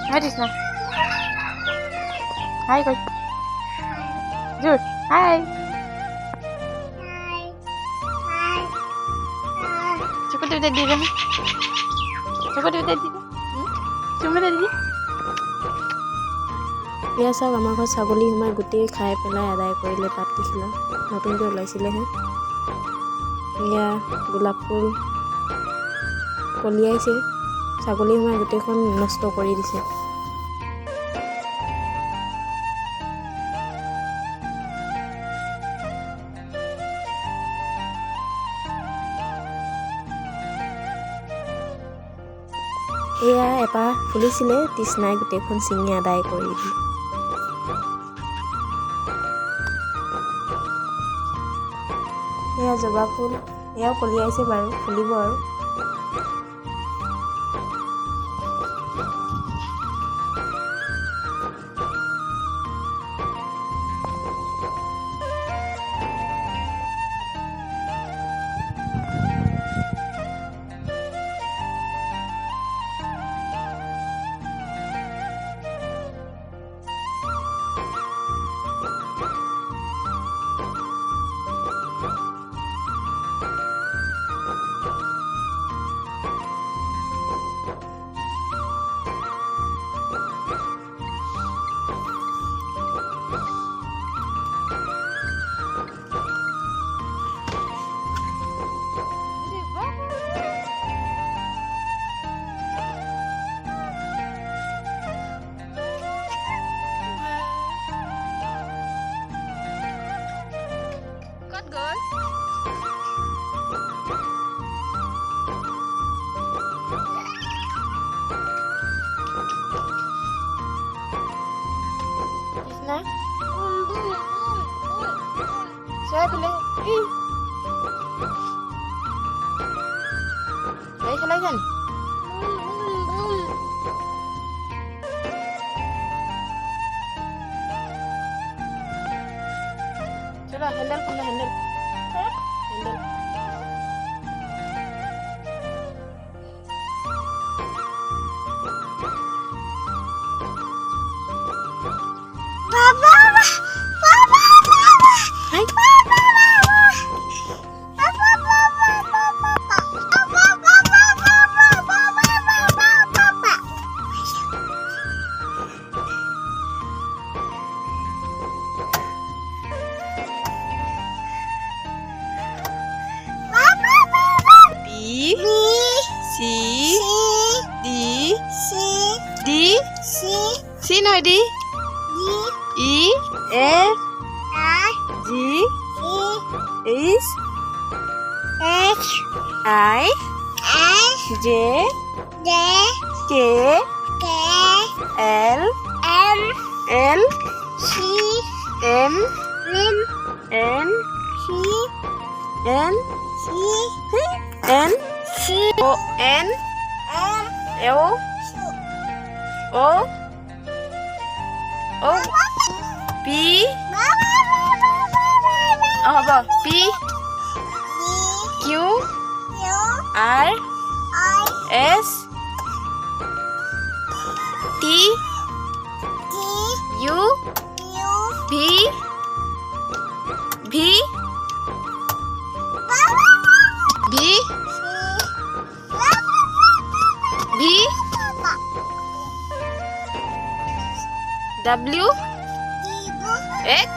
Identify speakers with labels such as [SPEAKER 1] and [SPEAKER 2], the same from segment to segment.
[SPEAKER 1] Hi, Krishna. Hi, Koi. Jude. Hi. Cukup dia tadi kan? Cukup dia tadi kan? Cuma tadi.
[SPEAKER 2] এয়া চাওক আমাৰ ঘৰত ছাগলী সোমাই গোটেই খাই পেলাই আদায় কৰিলে পাতকেইখিলা নতুনকৈ ওলাইছিলেহে এয়া গোলাপ ফুল কলিয়াইছে ছাগলী সোমাই গোটেইখন নষ্ট কৰি দিছে এয়া এপাহ ফুলিছিলে তৃষ্ণাই গোটেইখন ছিঙি আদায় কৰি দিলে এয়া জবা ফুল এয়াও কলিয়াইছে বাৰু ফুলিব আৰু
[SPEAKER 1] Krishna. Saya pilih. Baik kalau kan? Coba handle punya handle. Handle. C nói đi. E F G H I J K L M N N O N O P P Q R S T U V W X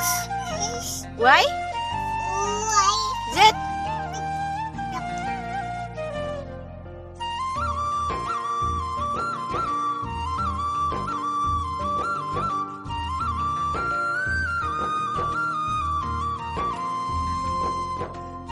[SPEAKER 1] Y Z